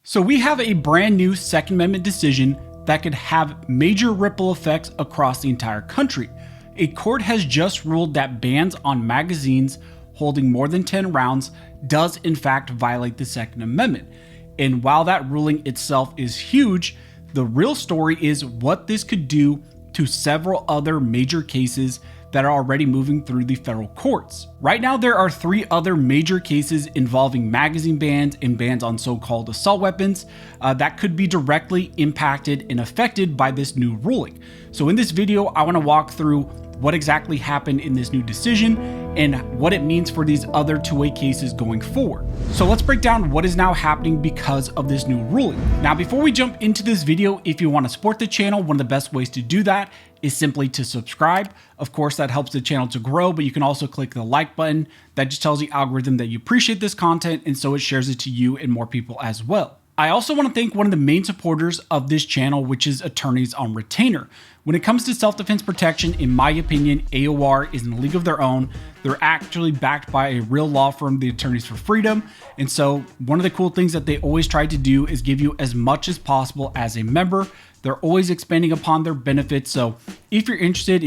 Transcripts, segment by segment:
So we have a brand new Second Amendment decision that could have major ripple effects across the entire country. A court has just ruled that bans on magazines holding more than 10 rounds does in fact violate the Second Amendment. And while that ruling itself is huge, the real story is what this could do to several other major cases that are already moving through the federal courts. Right now, there are 3 other major cases involving magazine bans and bans on so-called assault weapons that could be directly impacted and affected by this new ruling. So in this video, I want to walk through what exactly happened in this new decision and what it means for these other two-way cases going forward. So let's break down what is now happening because of this new ruling. Now, before we jump into this video, if you want to support the channel, one of the best ways to do that is simply to subscribe. Of course, that helps the channel to grow, but you can also click the like button. That just tells the algorithm that you appreciate this content, and so it shares it to you and more people as well. I also want to thank one of the main supporters of this channel, which is Attorneys on Retainer. When it comes to self-defense protection, in my opinion, AOR is in a league of their own. They're actually backed by a real law firm, the Attorneys for Freedom. And so one of the cool things that they always try to do is give you as much as possible as a member. They're always expanding upon their benefits. So if you're interested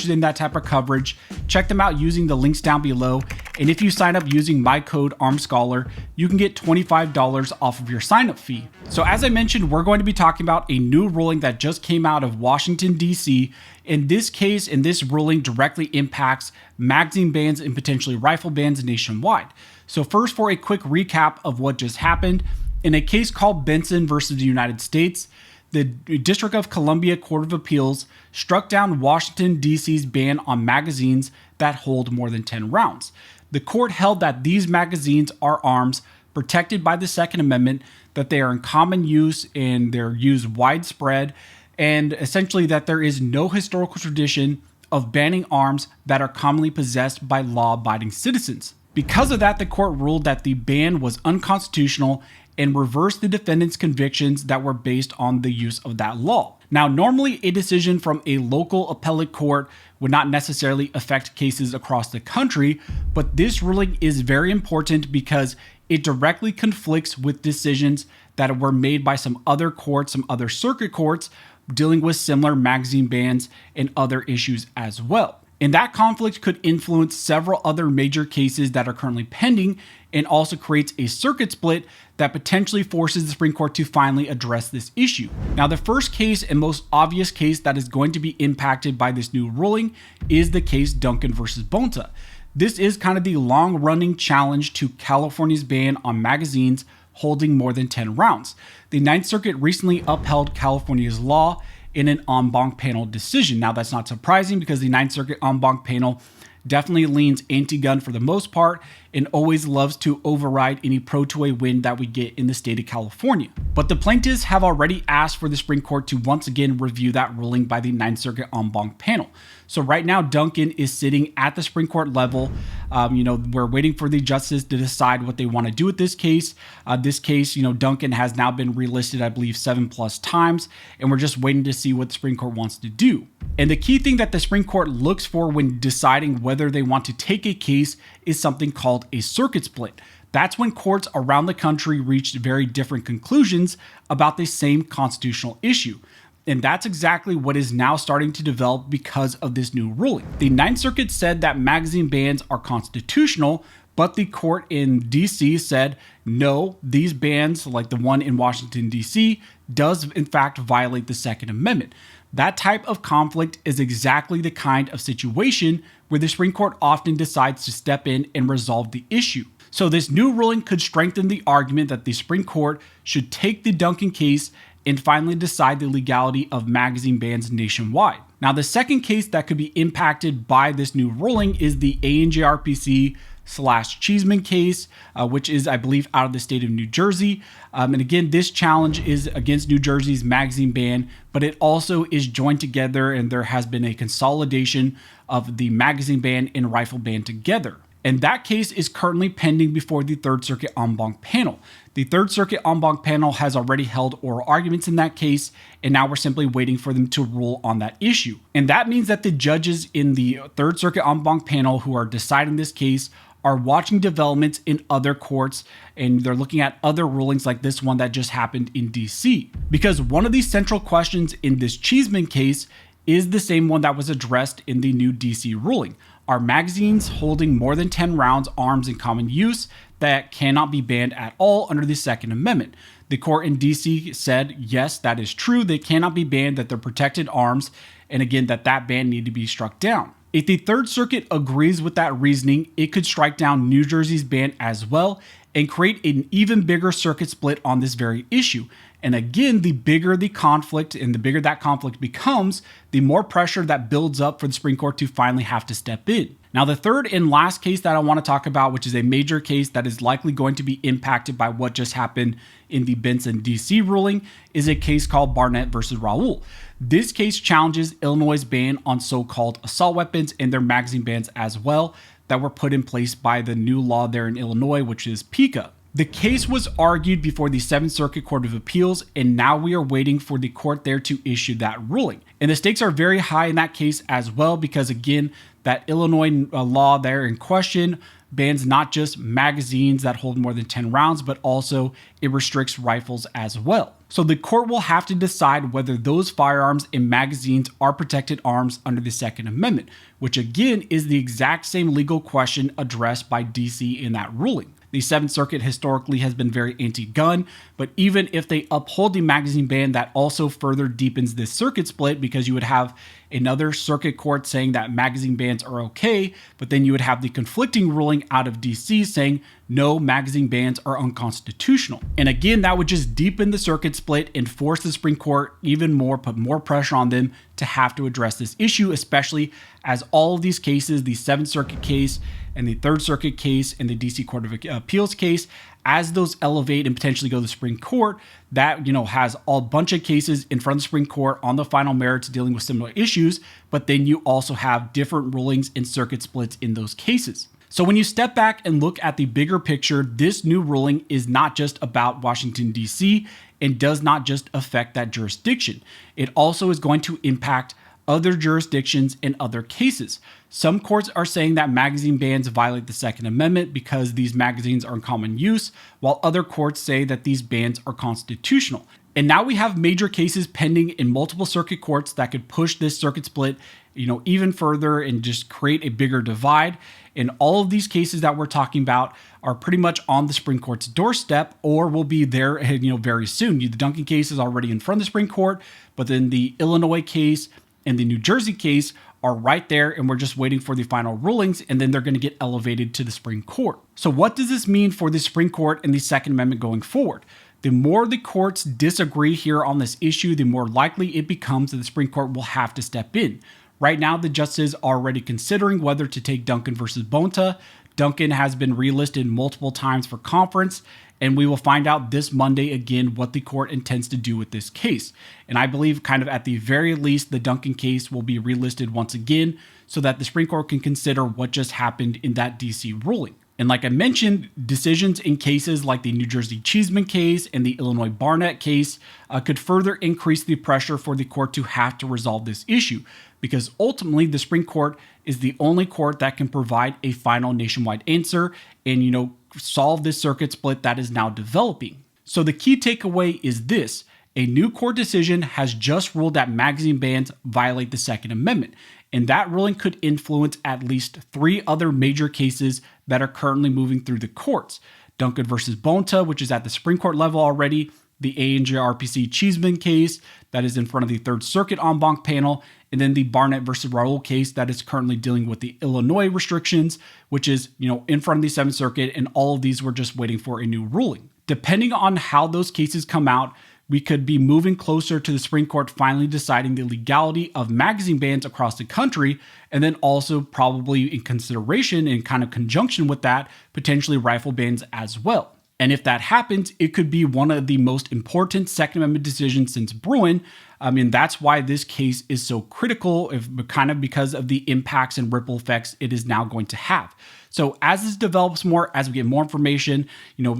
in that type of coverage, check them out using the links down below. And if you sign up using my code ARMEDSCHOLAR, you can get $25 off of your sign-up fee. So as I mentioned, we're going to be talking about a new ruling that just came out of Washington, D.C. In this case, this ruling directly impacts magazine bans and potentially rifle bans nationwide. So first, for a quick recap of what just happened, in a case called Benson versus the United States, the District of Columbia Court of Appeals struck down Washington, D.C.'s ban on magazines that hold more than 10 rounds. The court held that these magazines are arms protected by the Second Amendment, that they are in common use and they're used widespread, and essentially that there is no historical tradition of banning arms that are commonly possessed by law-abiding citizens. Because of that, the court ruled that the ban was unconstitutional and reversed the defendant's convictions that were based on the use of that law. Now, normally a decision from a local appellate court would not necessarily affect cases across the country, but this ruling is very important because it directly conflicts with decisions that were made by some other courts, some other circuit courts, dealing with similar magazine bans and other issues as well. And that conflict could influence several other major cases that are currently pending, and also creates a circuit split that potentially forces the Supreme Court to finally address this issue. Now, the first case and most obvious case that is going to be impacted by this new ruling is the case Duncan versus Bonta. This is kind of the long-running challenge to California's ban on magazines holding more than 10 rounds. The Ninth Circuit recently upheld California's law in an en banc panel decision. Now, that's not surprising because the Ninth Circuit en banc panel definitely leans anti-gun for the most part and always loves to override any pro-2A win that we get in the state of California. But the plaintiffs have already asked for the Supreme Court to once again review that ruling by the Ninth Circuit en banc panel. So right now, Duncan is sitting at the Supreme Court level. We're waiting for the justices to decide what they want to do with this case. Duncan has now been relisted, I believe, 7+ times, and we're just waiting to see what the Supreme Court wants to do. And the key thing that the Supreme Court looks for when deciding whether they want to take a case is something called a circuit split. That's when courts around the country reached very different conclusions about the same constitutional issue. And that's exactly what is now starting to develop because of this new ruling. The Ninth Circuit said that magazine bans are constitutional, but the court in DC said, no, these bans, like the one in Washington, DC, does in fact violate the Second Amendment. That type of conflict is exactly the kind of situation where the Supreme Court often decides to step in and resolve the issue. So this new ruling could strengthen the argument that the Supreme Court should take the Duncan case and finally decide the legality of magazine bans nationwide. Now, the second case that could be impacted by this new ruling is the ANJRPC/Cheeseman case, which is, I believe, out of the state of New Jersey. And again, this challenge is against New Jersey's magazine ban, but it also is joined together, and there has been a consolidation of the magazine ban and rifle ban together. And that case is currently pending before the Third Circuit en banc panel. The Third Circuit en banc panel has already held oral arguments in that case, and now we're simply waiting for them to rule on that issue. And that means that the judges in the Third Circuit en banc panel who are deciding this case are watching developments in other courts, and they're looking at other rulings like this one that just happened in DC. Because one of these central questions in this Cheeseman case is the same one that was addressed in the new DC ruling. Are magazines holding more than 10 rounds arms in common use that cannot be banned at all under the Second Amendment? The court in DC said, yes, that is true. They cannot be banned, that they're protected arms, and again, that ban need to be struck down. If the Third Circuit agrees with that reasoning, it could strike down New Jersey's ban as well and create an even bigger circuit split on this very issue. And again, the bigger the conflict and the bigger that conflict becomes, the more pressure that builds up for the Supreme Court to finally have to step in. Now, the third and last case that I want to talk about, which is a major case that is likely going to be impacted by what just happened in the Benson DC ruling, is a case called Barnett versus Raoul. This case challenges Illinois' ban on so-called assault weapons and their magazine bans as well that were put in place by the new law there in Illinois, which is PICA. The case was argued before the Seventh Circuit Court of Appeals, and now we are waiting for the court there to issue that ruling. And the stakes are very high in that case as well, because again, that Illinois law there in question bans not just magazines that hold more than 10 rounds, but also it restricts rifles as well. So the court will have to decide whether those firearms and magazines are protected arms under the Second Amendment, which again is the exact same legal question addressed by DC in that ruling. The Seventh Circuit historically has been very anti-gun, but even if they uphold the magazine ban, that also further deepens this circuit split, because you would have another circuit court saying that magazine bans are okay, but then you would have the conflicting ruling out of DC saying no, magazine bans are unconstitutional. And again, that would just deepen the circuit split and force the Supreme Court even more, put more pressure on them to have to address this issue, especially as all of these cases, the Seventh Circuit case and the Third Circuit case and the DC Court of Appeals case, as those elevate and potentially go to the Supreme Court, that has a bunch of cases in front of the Supreme Court on the final merits dealing with similar issues, but then you also have different rulings and circuit splits in those cases. So when you step back and look at the bigger picture, this new ruling is not just about Washington, D.C., and does not just affect that jurisdiction. It also is going to impact other jurisdictions and other cases. Some courts are saying that magazine bans violate the Second Amendment because these magazines are in common use, while other courts say that these bans are constitutional. And now we have major cases pending in multiple circuit courts that could push this circuit split, even further and just create a bigger divide. And all of these cases that we're talking about are pretty much on the Supreme Court's doorstep, or will be there, very soon. The Duncan case is already in front of the Supreme Court, but then the Illinois case and the New Jersey case are right there, and we're just waiting for the final rulings, and then they're going to get elevated to the Supreme Court. So what does this mean for the Supreme Court and the Second Amendment going forward? The more the courts disagree here on this issue, the more likely it becomes that the Supreme Court will have to step in. Right now, the justices are already considering whether to take Duncan versus Bonta. Duncan has been relisted multiple times for conference, and we will find out this Monday again what the court intends to do with this case. And I believe kind of at the very least, the Duncan case will be relisted once again so that the Supreme Court can consider what just happened in that DC ruling. And like I mentioned, decisions in cases like the New Jersey Cheeseman case and the Illinois Barnett case could further increase the pressure for the court to have to resolve this issue, because ultimately the Supreme Court is the only court that can provide a final nationwide answer and, solve this circuit split that is now developing. So the key takeaway is this: a new court decision has just ruled that magazine bans violate the Second Amendment, and that ruling could influence at least 3 other major cases that are currently moving through the courts. Duncan versus Bonta, which is at the Supreme Court level already, the ANJRPC Cheeseman case that is in front of the Third Circuit en banc panel, and then the Barnett versus Raoul case that is currently dealing with the Illinois restrictions, which is, in front of the Seventh Circuit, and all of these were just waiting for a new ruling. Depending on how those cases come out, we could be moving closer to the Supreme Court finally deciding the legality of magazine bans across the country, and then also probably in consideration, in kind of conjunction with that, potentially rifle bans as well. And if that happens, it could be one of the most important Second Amendment decisions since Bruin. That's why this case is so critical, kind of because of the impacts and ripple effects it is now going to have. So as this develops more, as we get more information,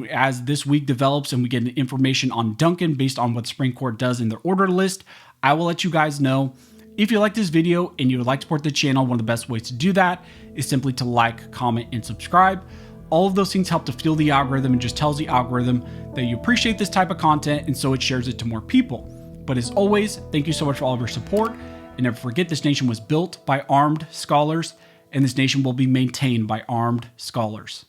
as this week develops and we get information on Duncan based on what the Supreme Court does in their order list, I will let you guys know. If you like this video and you would like to support the channel, one of the best ways to do that is simply to like, comment, and subscribe. All of those things help to fuel the algorithm and just tells the algorithm that you appreciate this type of content, and so it shares it to more people. But as always, thank you so much for all of your support, and never forget this nation was built by armed scholars, and this nation will be maintained by armed scholars.